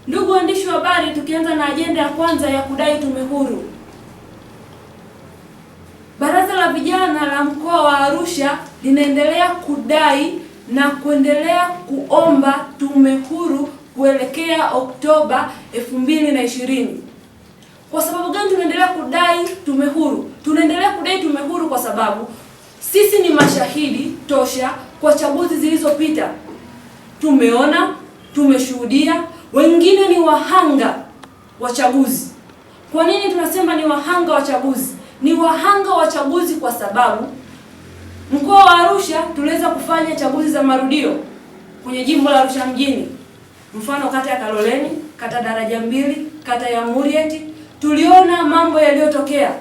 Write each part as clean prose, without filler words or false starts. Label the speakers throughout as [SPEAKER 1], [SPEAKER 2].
[SPEAKER 1] Ndugu waandishi wa habari, tukianza na ajenda ya kwanza ya kudai tume huru. Baraza la Vijana la mkoa wa Arusha linaendelea kudai na kuendelea kuomba tume huru kuelekea Oktoba 2020. Kwa sababu gani tunaendelea kudai tume huru? Tunaendelea kudai tume huru kwa sababu sisi ni mashahidi tosha kwa chaguzi zilizopita. Tumeona, tumeshuhudia, wengine ni wahanga wa chaguzi. Kwa nini tunasema ni wahanga wa chaguzi? Ni wahanga wa chaguzi kwa sababu mkoa wa Arusha tuliweza kufanya chaguzi za marudio kwenye jimbo la Arusha mjini. Mfano kata ya Kaloleni, kata Daraja Mbili, kata ya Murieti, tuliona mambo yaliyotokea.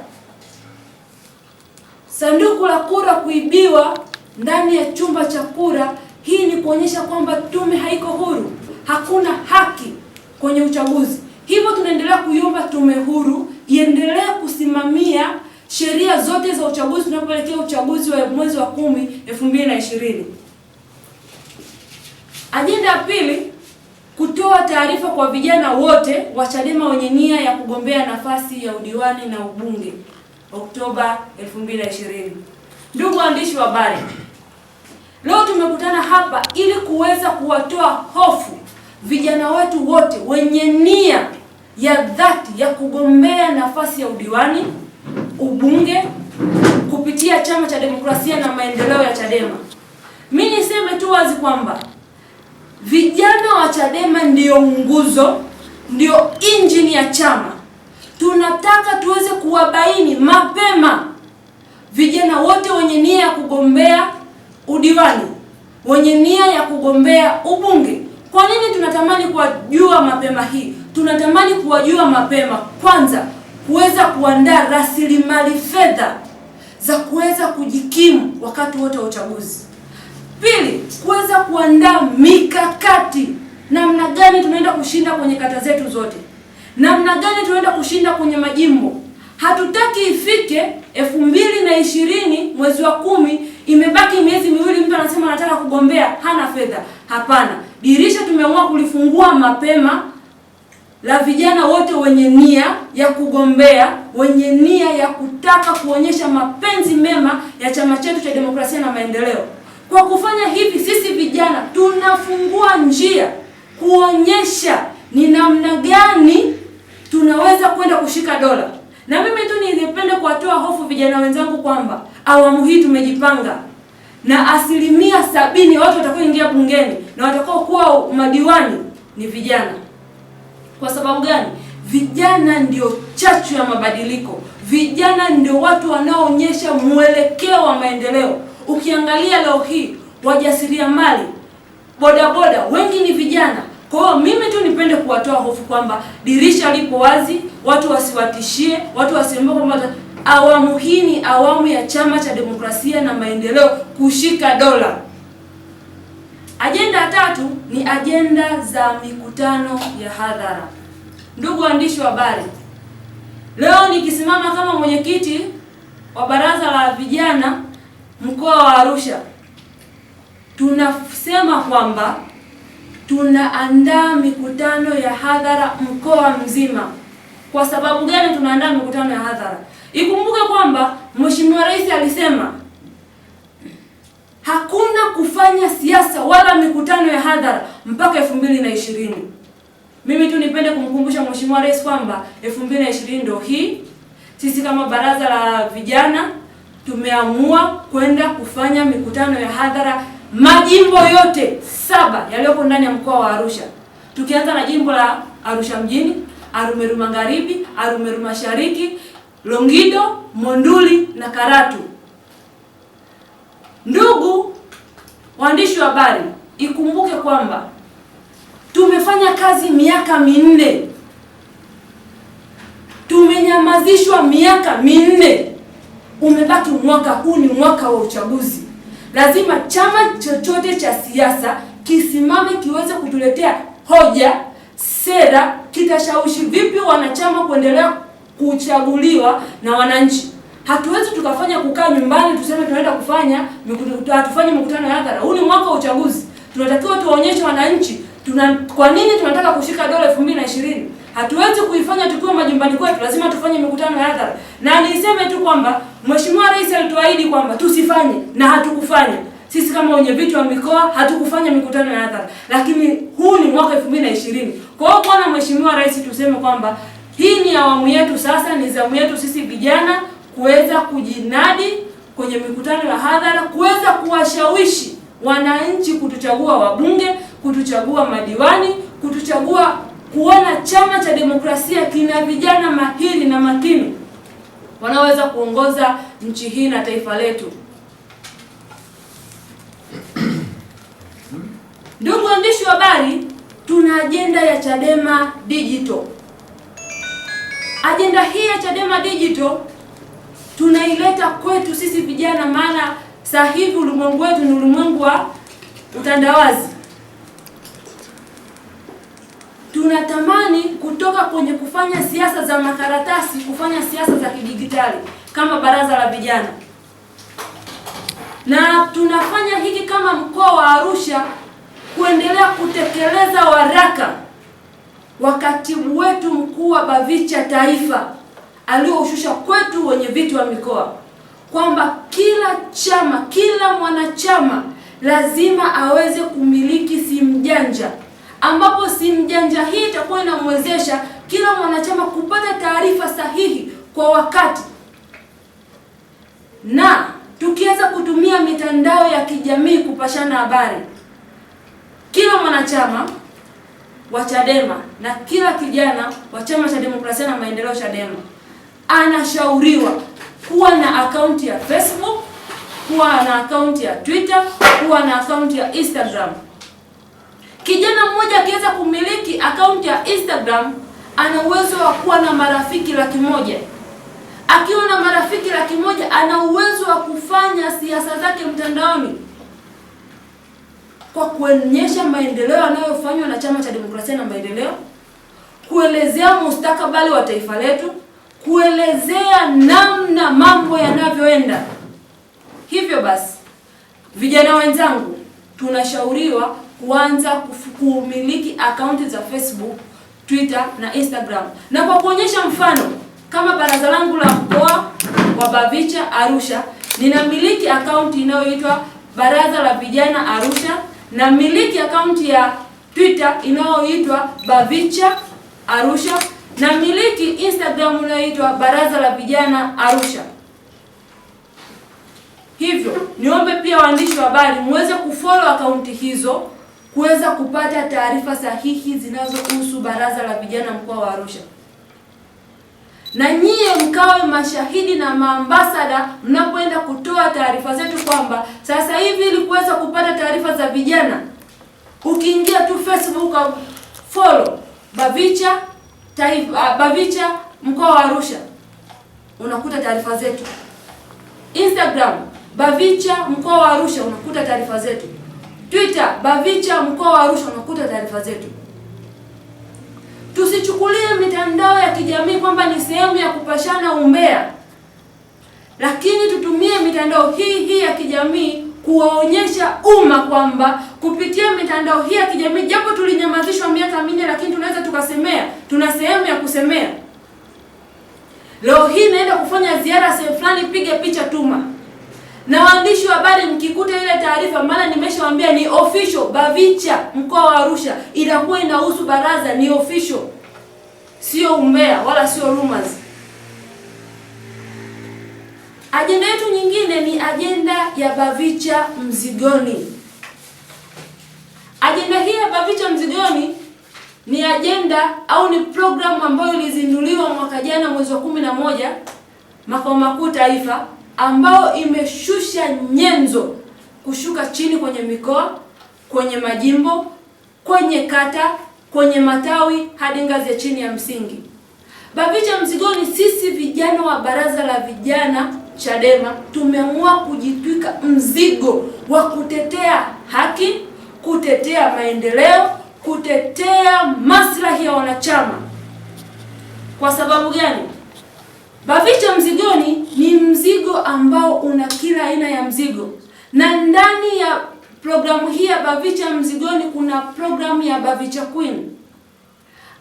[SPEAKER 1] Sanduku la kura kuibiwa ndani ya chumba cha kura. Hii ni kuonyesha kwamba tume haiko huru, hakuna haki kwenye uchaguzi. Hivyo tunaendelea kuiomba tume huru iendelee kusimamia sheria zote za uchaguzi tunapoelekea uchaguzi wa mwezi wa 10 2020. Ajenda ya pili, kutoa taarifa kwa vijana wote wa Chadema wenye nia ya kugombea nafasi ya udiwani na ubunge Oktoba 2020. Ndugu waandishi wa habari, leo tumekutana hapa ili kuweza kuwatoa hofu vijana wetu wote wenye nia ya dhati ya kugombea nafasi ya udiwani, ubunge kupitia Chama cha Demokrasia na Maendeleo ya Chadema. Mimi niseme tu wazi kwamba vijana wa Chadema ndio nguzo, ndio injini ya chama. Tunataka tuweze kuwabaini mapema vijana wote wenye nia ya kugombea udiwani, wenye nia ya kugombea ubunge. Kwa nini tunatamani kuwajua mapema hii? Tunatamani kuwajua mapema kwanza kuweza kuandaa rasilimali fedha za kuweza kujikimu wakati wote wa uchaguzi. Pili, kuweza kuandaa mikakati namna gani tunaenda kushinda kwenye kata zetu zote. Namna gani tunaenda kushinda kwenye majimbo. Hatutaki ifike 2020 mwezi wa 10 imebaki miezi miwili mtu anasema anataka kugombea hana fedha. Hapana. Dirisha tumeamua kulifungua mapema la vijana wote wenye nia ya kugombea, wenye nia ya kutaka kuonyesha mapenzi mema ya chama chetu cha Demokrasia na Maendeleo. Kwa kufanya hivi sisi vijana tunafungua njia kuonyesha ni namna gani tunaweza kwenda kushika dola. Na mimi tu ningependa kuwatoa hofu vijana wenzangu kwamba awamu hii tumejipanga na 70% watu watakaoingia bungeni na watakao kuwa madiwani ni vijana. Kwa sababu gani? Vijana ndio chachu ya mabadiliko. Vijana ndio watu wanaoonyesha mwelekeo wa maendeleo. Ukiangalia leo hii wajasiriamali, bodaboda wengi ni vijana. Kwa hiyo mimi tu nipende kuwatoa hofu kwamba dirisha lipo wazi, watu wasiwatishie, watu wasiombe kwamba awamu hii ni awamu ya Chama cha Demokrasia na Maendeleo kushika dola. Ajenda ya tatu ni ajenda za mikutano ya hadhara. Ndugu waandishi wa habari, leo nikisimama kama mwenyekiti wa Baraza la Vijana mkoa wa Arusha, tunasema kwamba tunaandaa mikutano ya hadhara mkoa mzima. Kwa sababu gani tunaandaa mikutano ya hadhara? Ikumbuke kwamba Mheshimiwa Rais alisema hakuna kufanya siasa wala mikutano ya hadhara mpaka 2020. Mimi tu nipende kumkumbusha Mheshimiwa Rais kwamba 2020 ndio hii. Sisi kama Baraza la Vijana tumeamua kwenda kufanya mikutano ya hadhara majimbo yote 7 yaliyoko ndani ya mkoa wa Arusha. Tukianza na jimbo la Arusha mjini, Arumeru Magharibi, Arumeru Mashariki, Longido, Monduli na Karatu. Ndugu waandishi wa habari, ikumbuke kwamba tumefanya kazi miaka 4. Tumenyamazishwa miaka 4. Umebaki mwaka huu, ni mwaka wa uchaguzi. Lazima chama chochote cha siasa kisimame kiweze kutuletea hoja, sera, kitashawishi vipi wanachama kuendelea kuchaguliwa na wananchi. Hatuwezi tukafanya kukaa nyumbani tuseme tunaenda kufanya tufanye mikutano ya hadhara. Huu ni mwaka wa uchaguzi. Tunatakiwa tuwaonyeshe wananchi Kwa nini tunataka kushika dola 2020? Hatuwezi kuifanya tukiwa majumbani kwetu, lazima tufanye mikutano ya hadhara. Na niseme tu kwamba Mheshimiwa Rais alituahidi kwamba tusifanye na hatukufanya. Sisi kama wenye viti wa mikoa hatukufanya mikutano ya hadhara. Lakini huu ni mwaka 2020. Kwa hiyo bwana Mheshimiwa Rais, tuseme kwamba hii ni awamu yetu sasa, ni zamu yetu sisi vijana kuweza kujinadi kwenye mikutano ya hadhara, kuweza kuwashawishi wananchi kutuchagua wabunge, kutuchagua madiwani, kutuchagua, kuona Chama cha Demokrasia kina vijana mahiri na makini wanaweza kuongoza nchi hii na taifa letu. Ndugu waandishi wa habari, tuna ajenda ya Chadema Digital. Ajenda hii ya Chadema Digital tunaileta kwetu sisi vijana, maana sasa hivi ulimwengu wetu ni ulimwengu wa utandawazi. Tunatamani kutoka kwenye kufanya siasa za makaratasi kufanya siasa za kidijitali kama baraza la vijana. Na tunafanya hiki kama mkoa wa Arusha kuendelea kutekeleza waraka wa katibu wetu mkuu wa BAVICHA taifa alioshusha kwetu wenye viti wa mikoa kwamba kila chama, kila mwanachama lazima aweze kumiliki simu janja, ambapo simu janja hii itakuwa inamwezesha kila mwanachama kupata taarifa sahihi kwa wakati. Na tukiweza kutumia mitandao ya kijamii kupashana habari, kila mwanachama wa Chadema na kila kijana wa Chama cha Demokrasia na Maendeleo Chadema anashauriwa kuwa na akaunti ya Facebook, kuwa na akaunti ya Twitter, kuwa na akaunti ya Instagram. Kijana mmoja akiweza kumiliki akaunti ya Instagram ana uwezo wa kuwa na marafiki 100,000. Akiwa na marafiki 100,000 ana uwezo wa kufanya siasa zake mtandaoni kwa kuonyesha maendeleo yanayofanywa na Chama cha Demokrasia na Maendeleo, kuelezea mustakabali wa taifa letu, kuelezea namna mambo yanavyoenda. Hivyo basi, vijana wenzangu, tunashauriwa kuanza kumiliki akaunti za Facebook, Twitter na Instagram. Na kwa kuonyesha mfano, kama baraza langu la mkoa wa BAVICHA Arusha, ninamiliki akaunti inayoitwa Baraza la Vijana Arusha, na miliki akaunti ya Twitter inayoitwa BAVICHA Arusha, na miliki Instagram inayoitwa Baraza la Vijana Arusha. Hivyo niombe pia waandishi wa habari muweze kufollow akaunti hizo kuweza kupata taarifa sahihi zinazohusu Baraza la Vijana mkoa wa Arusha. Na nyie mkawe mashahidi na maambasada mnapoenda kutoa taarifa zetu kwamba sasa hivi ili kuweza kupata taarifa za vijana, ukiingia tu Facebook follow BAVICHA BAVICHA mkoa wa Arusha unakuta taarifa zetu. Instagram BAVICHA mkoa wa Arusha unakuta taarifa zetu. Twitter BAVICHA mkoa wa Arusha unakuta taarifa zetu. Tusichukulie mitandao ya kijamii kwamba ni sehemu ya kupashana umbea, lakini tutumie mitandao hii ya kijamii kuwaonyesha umma kwamba kupitia mitandao hii ya kijamii, japo tulinyamazishwa miaka 4, lakini tunaweza tukasemea, tuna sehemu ya kusemea. Leo hii naenda kufanya ziara sehemu fulani, piga picha, tuma. Na waandishi wa habari mkikuta ile taarifa, maana nimeshawaambia ni official, BAVICHA mkoa wa Arusha inakuwa inahusu baraza, ni official, sio umbea wala sio rumors. Ajenda yetu nyingine ni ajenda ya BAVICHA Mzigoni. Ajenda hii ya BAVICHA Mzigoni ni ajenda au ni program ambayo ilizinduliwa mwaka jana mwezi wa 11 makao makuu taifa, ambao imeshusha nyenzo kushuka chini kwenye mikoa, kwenye majimbo, kwenye kata, kwenye matawi hadi ngazi ya chini ya msingi. BAVICHA Mzigoni, sisi vijana wa Baraza la Vijana Chadema tumeamua kujitwika mzigo wa kutetea haki, kutetea maendeleo, kutetea maslahi ya wanachama. Kwa sababu gani? BAVICHA Mzigoni ni mzigo ambao una kila aina ya mzigo, na ndani ya programu hii ya Bavicha Mzigoni kuna programu ya Bavicha Queen,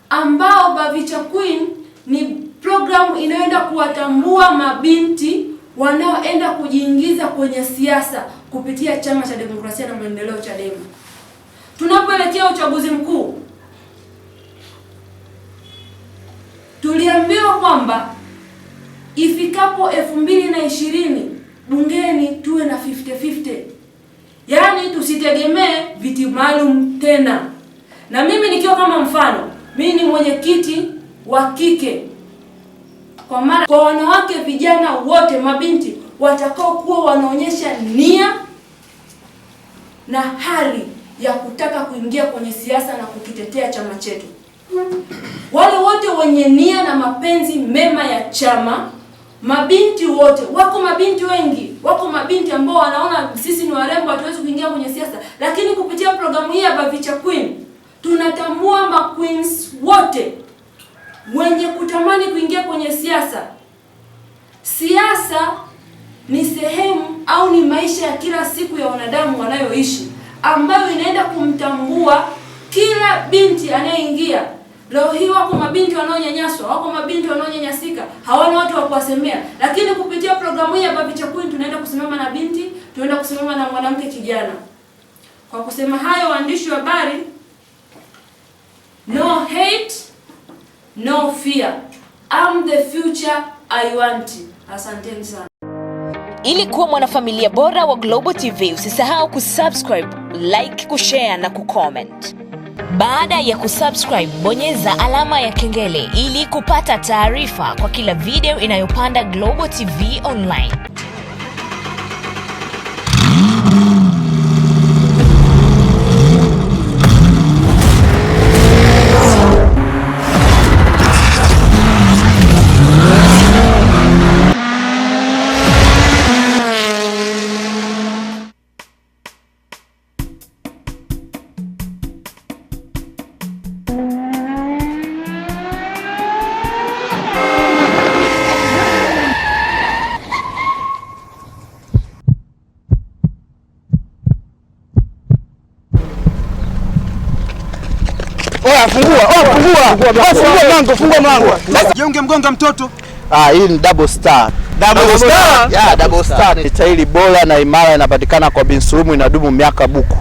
[SPEAKER 1] ambao Bavicha Queen ni programu inayoenda kuwatambua mabinti wanaoenda kujiingiza kwenye siasa kupitia Chama cha Demokrasia na Maendeleo Chadema. Tunapoelekea uchaguzi mkuu, tuliambiwa kwamba ifikapo 2020 bungeni tuwe na 50-50. Yaani tusitegemee viti maalum tena. Na mimi nikiwa kama mfano, mimi ni mwenyekiti wa kike. Kwa maana kwa wanawake, vijana wote, mabinti watakao kuwa wanaonyesha nia na hali ya kutaka kuingia kwenye siasa na kukitetea chama chetu. Wale wote wenye nia na mapenzi mema ya chama, mabinti wote, wako mabinti wengi, wako mabinti ambao wanaona sisi ni warembo hatuwezi kuingia kwenye siasa, lakini kupitia programu hii ya Bavicha Queen tunatambua ma queens wote wenye kutamani kuingia kwenye siasa. Siasa ni sehemu au ni maisha ya kila siku ya wanadamu wanayoishi, ambayo inaenda kumtambua kila binti anayeingia. Leo hii wako mabinti wanaonyanyaswa, wako mabinti wanaonyanyasika, hawana watu wa kuwasemea, lakini kupitia programu hii ya Bavicha Queen tunaenda kusimama na binti, tunaenda kusimama na mwanamke kijana. Kwa kusema hayo, waandishi wa habari, no hate, no fear. I'm the future I want. Asanteni sana.
[SPEAKER 2] Ili kuwa mwanafamilia bora wa Global TV, usisahau kusubscribe, like, kushare na kucomment. Baada ya kusubscribe, bonyeza alama ya kengele ili kupata taarifa kwa kila video inayopanda Global TV Online.
[SPEAKER 3] Fungua mlango. Je, ungemgonga mtoto?
[SPEAKER 4] Hii ni double star.
[SPEAKER 3] Double star?
[SPEAKER 4] Yeah, double star ni tairi bora na imara, inapatikana kwa Bin Sulumu, inadumu miaka buku.